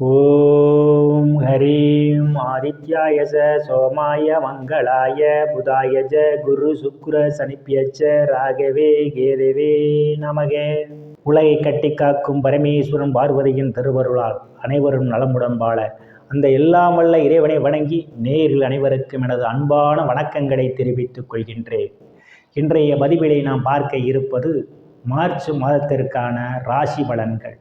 ஓம் ஹரீம் ஆதித்யாய சோமாய மங்களாய புதாய குரு சுக்ர சனிப்பியச்ச ராகவே கேதவே நமகே. உலகை கட்டி காக்கும் பரமேஸ்வரன் பார்வதியின் திருவருளால் அனைவரும் நலமுடன் வாழ அந்த எல்லாம் வல்ல இறைவனை வணங்கி நேரில் அனைவருக்கும் எனது அன்பான வணக்கங்களை தெரிவித்துக் கொள்கின்றேன். இன்றைய பதிவிலை நாம் பார்க்க இருப்பது மார்ச் மாதத்திற்கான ராசி பலன்கள்.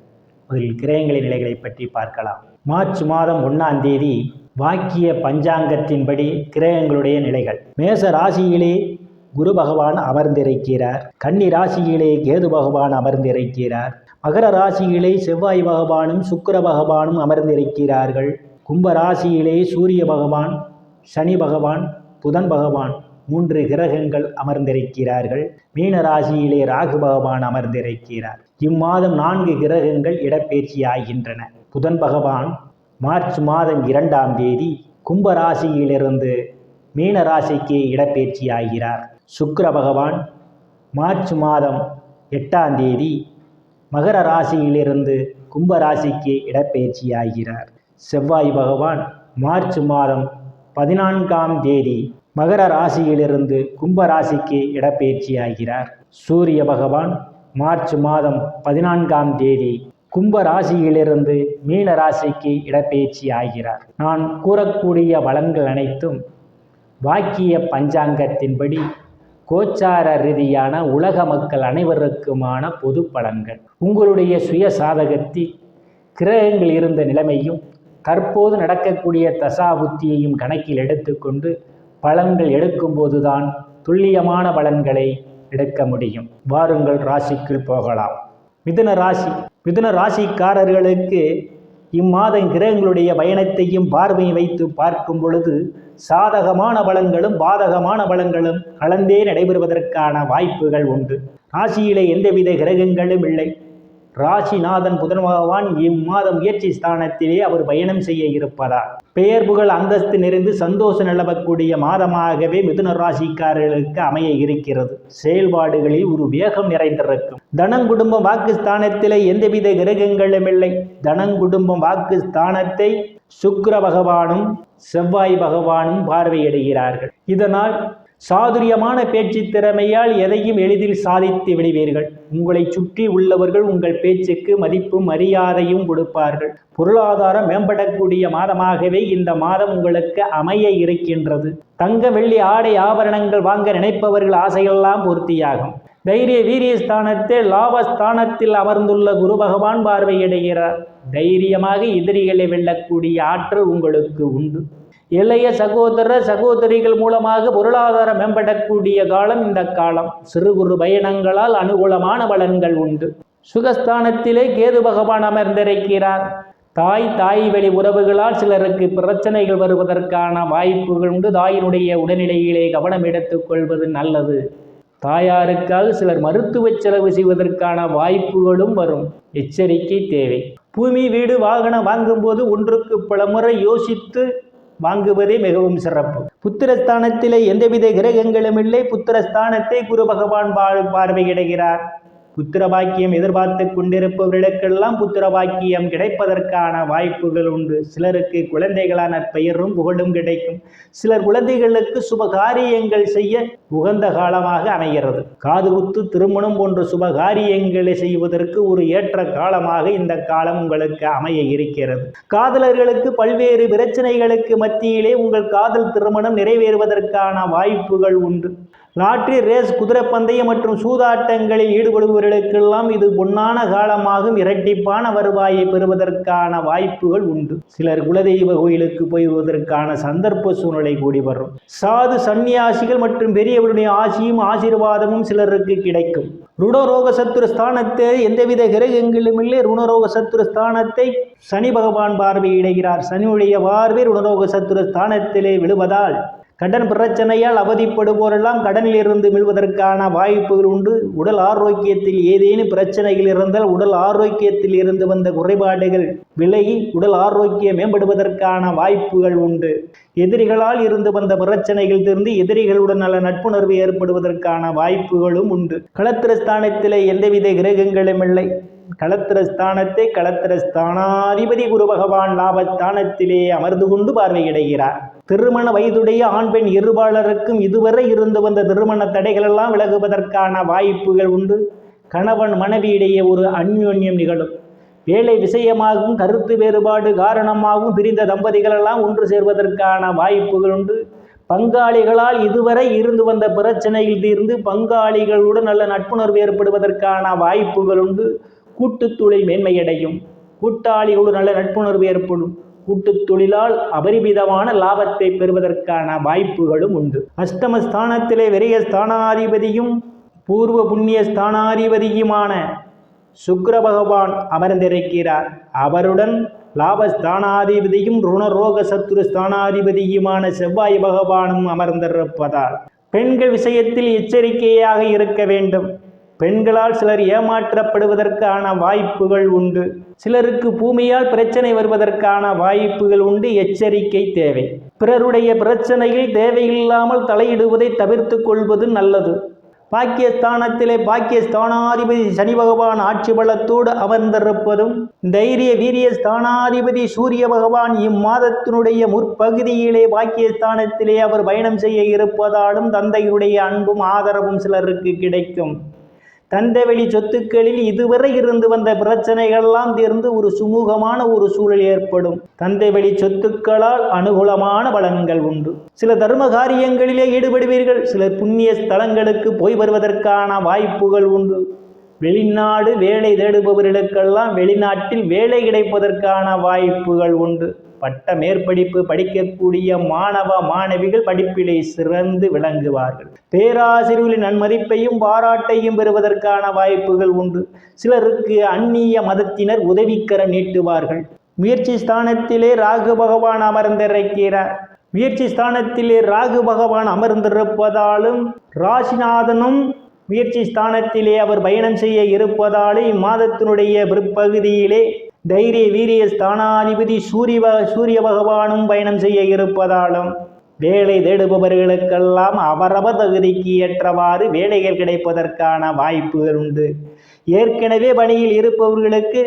முதலில் கிரகங்களின் நிலைகளை பற்றி பார்க்கலாம். மார்ச் மாதம் 1ஆம் தேதி வாக்கிய பஞ்சாங்கத்தின்படி கிரகங்களுடைய நிலைகள். மேச ராசியிலே குரு பகவான் அமர்ந்திருக்கிறார். கன்னி ராசியிலே கேது பகவான் அமர்ந்திருக்கிறார். மகர ராசியிலே செவ்வாய் பகவானும் சுக்கிர பகவானும் அமர்ந்திருக்கிறார்கள். கும்ப ராசியிலே சூரிய பகவான், சனி பகவான், புதன் பகவான் 3 கிரகங்கள் அமர்ந்திருக்கிறார்கள். மீன ராசியிலே ராகு பகவான் அமர்ந்திருக்கிறார். இம்மாதம் 4 கிரகங்கள் இடப்பெயர்ச்சி ஆகின்றன. புதன் பகவான் மார்ச் மாதம் 2ஆம் தேதி கும்ப ராசியிலிருந்து மீன ராசிக்கு இடப்பெயர்ச்சி ஆகிறார். சுக்கிர பகவான் மார்ச் மாதம் 8ஆம் தேதி மகர ராசியிலிருந்து கும்ப ராசிக்கு இடப்பெயர்ச்சி ஆகிறார். செவ்வாய் பகவான் மார்ச் மாதம் 14ஆம் தேதி மகர ராசியிலிருந்து கும்ப ராசிக்கு இடப்பெயர்ச்சி ஆகிறார். சூரிய பகவான் மார்ச் மாதம் 14ஆம் தேதி கும்ப ராசியிலிருந்து மீன ராசிக்கு இடப்பெயர்ச்சி ஆகிறார். நான் கூறக்கூடிய பலன்கள் அனைத்தும் வாக்கிய பஞ்சாங்கத்தின்படி கோச்சார ரீதியான உலக மக்கள் அனைவருக்குமான பொது பலன்கள். உங்களுடைய சுய சாதகத்தில் கிரகங்கள் இருந்த நிலைமையும் தற்போது நடக்கக்கூடிய தசாபுத்தியையும் கணக்கில் எடுத்துக்கொண்டு பலன்கள் எடுக்கும்போதுதான் துல்லியமான பலன்களை எடுக்க முடியும். வாருங்கள் ராசிக்குள் போகலாம். மிதுன ராசி. மிதுன ராசிக்காரர்களுக்கு இம்மாதம் கிரகங்களுடைய பயணத்தையும் பார்வையை வைத்து பார்க்கும் பொழுது சாதகமான பலன்களும் பாதகமான பலன்களும் கலந்தே நடைபெறுவதற்கான வாய்ப்புகள் உண்டு. ராசியிலே எந்தவித கிரகங்களும் இல்லை. ராசிநாதன் புதன் பகவான் இம்மாதம் முயற்சி ஸ்தானத்திலே அவர் பயணம் செய்ய இருப்பதால் பெயர் புகழ் அந்தஸ்து நிறைந்து சந்தோஷம் நிலவக்கூடிய மாதமாகவே மிதுன ராசிக்காரர்களுக்கு அமைய இருக்கிறது. செயல்பாடுகளில் ஒரு வேகம் நிறைந்திருக்கும். தனம் குடும்பம் வாக்கு ஸ்தானத்திலே எந்தவித கிரகங்களும் இல்லை. தனம் குடும்பம் வாக்கு ஸ்தானத்தை சுக்கிர பகவானும் செவ்வாய் பகவானும் பார்வையிடுகிறார்கள். இதனால் சாதுரியமான பேச்சு திறமையால் எதையும் எளிதில் சாதித்து விடுவீர்கள். உங்களை சுற்றி உள்ளவர்கள் உங்கள் பேச்சுக்கு மதிப்பும் மரியாதையும் கொடுப்பார்கள். பொருளாதாரம் மேம்படக்கூடிய மாதமாகவே இந்த மாதம் உங்களுக்கு அமைய இருக்கின்றது. தங்க வெள்ளி ஆடை ஆபரணங்கள் வாங்க நினைப்பவர்கள் ஆசையெல்லாம் பூர்த்தியாகும். தைரிய வீரிய ஸ்தானத்தில் லாபஸ்தானத்தில் அமர்ந்துள்ள குரு பகவான் பார்வையிடுகிறார். தைரியமாக எதிரிகளை வெல்லக்கூடிய ஆற்றல் உங்களுக்கு உண்டு. இளைய சகோதர சகோதரிகள் மூலமாக பொருளாதாரம் மேம்படக்கூடிய காலம் இந்த காலம். சிறு குறு பயணங்களால் அனுகூலமான பலன்கள் உண்டு. சுகஸ்தானத்திலே கேது பகவான் அமர்ந்திருக்கிறார். தாய் வழி உறவுகளால் சிலருக்கு பிரச்சனைகள் வருவதற்கான வாய்ப்புகள் உண்டு. தாயினுடைய உடல்நிலையிலே கவனம் எடுத்துக் கொள்வது நல்லது. தாயாருக்காக சிலர் மருத்துவ செலவு செய்வதற்கான வாய்ப்புகளும் வரும். எச்சரிக்கை தேவை. பூமி வீடு வாகனம் வாங்கும்போது ஒன்றுக்கு பல முறை யோசித்து வாங்குவதே மிகவும் சிறப்பு. புத்திரஸ்தானத்திலே எந்தவித கிரகங்களும் இல்லை. புத்திரஸ்தானத்தை குரு பகவான் பார்வையிடுகிறார். புத்திர பாக்கியம் எதிர்பார்த்து கொண்டிருப்பவர்களுக்கெல்லாம் புத்திர பாக்கியம் கிடைப்பதற்கான வாய்ப்புகள் உண்டு. சிலருக்கு குழந்தைகளான பெயரும் புகழும் கிடைக்கும். சிலர் குழந்தைகளுக்கு சுபகாரியங்கள் செய்ய உகந்த காலமாக அமைகிறது. காதுகுத்து திருமணம் போன்ற சுபகாரியங்களை செய்வதற்கு ஒரு ஏற்ற காலமாக இந்த காலம் உங்களுக்கு அமைய இருக்கிறது. காதலர்களுக்கு பல்வேறு பிரச்சனைகளுக்கு மத்தியிலே உங்கள் காதல் திருமணம் நிறைவேறுவதற்கான வாய்ப்புகள் உண்டு. லாட்டரி, ரேஸ், குதிரை பந்தயம் மற்றும் சூதாட்டங்களில் ஈடுபடுபவர்களுக்கெல்லாம் இது பொன்னான காலமாகும். இரட்டிப்பான வருவாயை பெறுவதற்கான வாய்ப்புகள் உண்டு. சிலர் குலதெய்வ கோயிலுக்கு போய்வதற்கான சந்தர்ப்ப சூழ்நிலை கூடி வரும். சாது சன்னியாசிகள் மற்றும் பெரியவருடைய ஆசியும் ஆசீர்வாதமும் சிலருக்கு கிடைக்கும். ருணரோக சத்துரு ஸ்தானத்தை எந்தவித கிரகங்களும் இல்லை. ருணரோக சத்துரு ஸ்தானத்தை சனி பகவான் பார்வையிடுகிறார். சனியுடைய பார்வை ருணரோக சத்துரு ஸ்தானத்திலே விழுவதால் கடன் பிரச்சனையால் அவதிப்படுவோரெல்லாம் கடனில் இருந்து மீள்வதற்கான வாய்ப்புகள் உண்டு. உடல் ஆரோக்கியத்தில் ஏதேனும் பிரச்சனைகள் இருந்தால் உடல் ஆரோக்கியத்தில் இருந்து வந்த குறைபாடுகள் விலகி உடல் ஆரோக்கியம் மேம்படுவதற்கான வாய்ப்புகள் உண்டு. எதிரிகளால் இருந்து வந்த பிரச்சனைகள் தீர்ந்து எதிரிகளுடன் நல்ல நட்புணர்வு ஏற்படுவதற்கான வாய்ப்புகளும் உண்டு. களத்திரஸ்தானத்திலே எந்தவித கிரகங்களும் இல்லை. களத்திரஸ்தானத்தை களத்திரஸ்தானாதிபதி குரு பகவான் லாபஸ்தானத்திலே அமர்ந்து கொண்டு பார்வையிடுகிறார். திருமண வயதுடைய ஆண் பெண் இருபாலருக்கும் இதுவரை இருந்து வந்த திருமண தடைகளெல்லாம் விலகுவதற்கான வாய்ப்புகள் உண்டு. கணவன் மனைவியிடையே ஒரு அந்யோன்யம் நிகழும். வேலை விஷயமாகவும் கருத்து வேறுபாடு காரணமாகவும் பிரிந்த தம்பதிகளெல்லாம் ஒன்று சேர்வதற்கான வாய்ப்புகள் உண்டு. பங்காளிகளால் இதுவரை இருந்து வந்த பிரச்சனையில் தீர்ந்து பங்காளிகளுடன் நல்ல நட்புணர்வு ஏற்படுவதற்கான வாய்ப்புகள் உண்டு. கூட்டுத் தொழில் மேன்மையடையும். கூட்டாளிகளுடன் நல்ல நட்புணர்வு ஏற்படும். கூட்டுத் தொழிலால் அபரிமிதமான லாபத்தை பெறுவதற்கான வாய்ப்புகளும் உண்டு. அஷ்டமஸ்தானத்திலே விரய ஸ்தானாதிபதியும் பூர்வ புண்ணிய ஸ்தானாதிபதியுமான சுக்கிர பகவான் அமர்ந்திருக்கிறார். அவருடன் லாபஸ்தானாதிபதியும் ருணரோக சத்துரு ஸ்தானாதிபதியுமான செவ்வாய் பகவானும் அமர்ந்திருப்பதால் பெண்கள் விஷயத்தில் எச்சரிக்கையாக இருக்க வேண்டும். பெண்களால் சிலர் ஏமாற்றப்படுவதற்கான வாய்ப்புகள் உண்டு. சிலருக்கு பூமியால் பிரச்சனை வருவதற்கான வாய்ப்புகள் உண்டு. எச்சரிக்கை தேவை. பிறருடைய பிரச்சனையில் தேவையில்லாமல் தலையிடுவதை தவிர்த்து கொள்வது நல்லது. பாக்கியஸ்தானத்திலே பாக்கியஸ்தானாதிபதி சனி பகவான் ஆட்சி பலத்தோடு அமர்ந்திருப்பதும் தைரிய வீரிய ஸ்தானாதிபதி சூரிய பகவான் இம்மாதத்தினுடைய முற்பகுதியிலே பாக்கியஸ்தானத்திலே அவர் பயணம் செய்ய இருப்பதாலும் தந்தையுடைய அன்பும் ஆதரவும் சிலருக்கு கிடைக்கும். தந்தை வழி சொத்துக்களில் இதுவரை இருந்து வந்த பிரச்சனைகள்லாம் தீர்ந்து ஒரு சுமூகமான ஒரு சூழல் ஏற்படும். தந்தை வழி சொத்துக்களால் அனுகூலமான பலன்கள் உண்டு. சில தர்ம காரியங்களிலே ஈடுபடுவீர்கள். சிலர் புண்ணிய ஸ்தலங்களுக்கு போய் வருவதற்கான வாய்ப்புகள் உண்டு. வெளிநாடு வேலை தேடுபவர்களுக்கெல்லாம் வெளிநாட்டில் வேலை கிடைப்பதற்கான வாய்ப்புகள் உண்டு. பட்ட மேற்படிப்பு படிக்கக்கூடிய மாணவ மாணவிகள் படிப்பிலே சிறந்து விளங்குவார்கள். பேராசிரியர்களின் நன்மதிப்பையும் பாராட்டையும் பெறுவதற்கான வாய்ப்புகள் உண்டு. சிலருக்கு அந்நிய மதத்தினர் உதவிக்கரம் நீட்டுவார்கள். முயற்சி ஸ்தானத்திலே ராகு பகவான் அமர்ந்திருக்கிறார். முயற்சி ஸ்தானத்திலே ராகு பகவான் அமர்ந்திருப்பதாலும் ராசிநாதனும் முயற்சி ஸ்தானத்திலே அவர் பயணம் செய்ய இருப்பதாலே இம்மாதத்தினுடைய பிற்பகுதியிலே தைரிய வீரிய ஸ்தானாதிபதி சூரிய பகவானும் பயணம் செய்ய இருப்பதாலும் வேலை தேடுபவர்களுக்கெல்லாம் அவரவர் தகுதிக்கு ஏற்றவாறு வேலைகள் கிடைப்பதற்கான வாய்ப்புகள் உண்டு. ஏற்கனவே பணியில் இருப்பவர்களுக்கு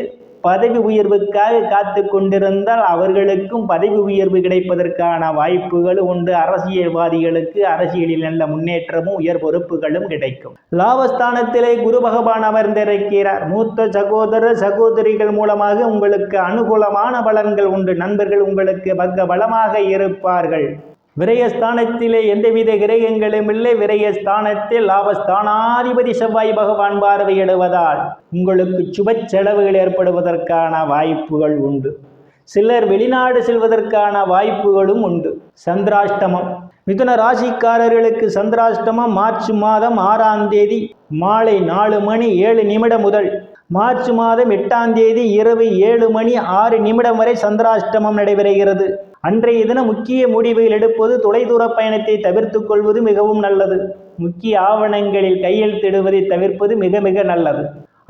பதவி உயர்வுக்காக காத்து கொண்டிருந்தால் அவர்களுக்கும் பதவி உயர்வு கிடைப்பதற்கான வாய்ப்புகள் உண்டு. அரசியல்வாதிகளுக்கு அரசியலில் நல்ல முன்னேற்றமும் உயர் பொறுப்புகளும் கிடைக்கும். லாபஸ்தானத்திலே குரு பகவான் அமர்ந்திருக்கிறார். மூத்த சகோதர சகோதரிகள் மூலமாக உங்களுக்கு அனுகூலமான பலன்கள் உண்டு. நண்பர்கள் உங்களுக்கு பக்க பலமாக இருப்பார்கள். விரயஸ்தானத்திலே எந்தவித கிரகங்களும் இல்லை. விரயஸ்தானத்தில் லாபஸ்தானாதிபதி செவ்வாய் பகவான் பார்வையிடுவதால் உங்களுக்கு சுப செலவுகள் ஏற்படுவதற்கான வாய்ப்புகள் உண்டு. சிலர் வெளிநாடு செல்வதற்கான வாய்ப்புகளும் உண்டு. சந்திராஷ்டமம் மிதுன ராசிக்காரர்களுக்கு சந்திராஷ்டமம் மார்ச் மாதம் 6ஆம் தேதி மாலை 4:07 முதல் மார்ச் மாதம் 8ஆம் தேதி இரவு 7:06 வரை சந்திராஷ்டமம் நடைபெறுகிறது. அன்றைய தினம் முக்கிய முடிவுகள் எடுப்பது, தொலைதூர பயணத்தை தவிர்த்து கொள்வது மிகவும் நல்லது. முக்கிய ஆவணங்களில் கையெழுத்திடுவதை தவிர்ப்பது மிக மிக நல்லது.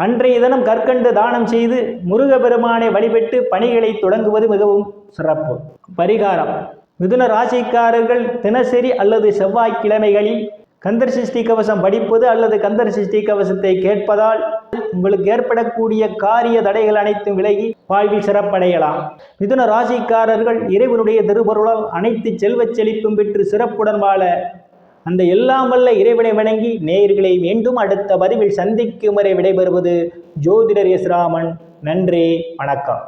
அன்றைய தினம் கற்கண்டு தானம் செய்து முருகப்பெருமானை வழிபட்டு பணிகளை தொடங்குவது மிகவும் சிறப்பு. பரிகாரம்: மிதுன ராசிக்காரர்கள் தினசரி அல்லது செவ்வாய்க்கிழமைகளில் கந்தர் சஷ்டி கவசம் படிப்பது அல்லது கந்தர் சஷ்டி கவசத்தை கேட்பதால் உங்களுக்கு ஏற்படக்கூடிய காரிய தடைகள் அனைத்தும் விலகி வாழ்வில் சிறப்படையலாம். மிதுன ராசிக்காரர்கள் இறைவனுடைய திருப்பொருளால் அனைத்து செல்வச் செழிப்பும் பெற்று சிறப்புடன் வாழ அந்த எல்லாம் வல்ல இறைவனை வணங்கி நேயர்களை மீண்டும் அடுத்த பதிவில் சந்திக்கும் வரை விடைபெறுவது ஜோதிடர் எஸ் ராமன். நன்றி, வணக்கம்.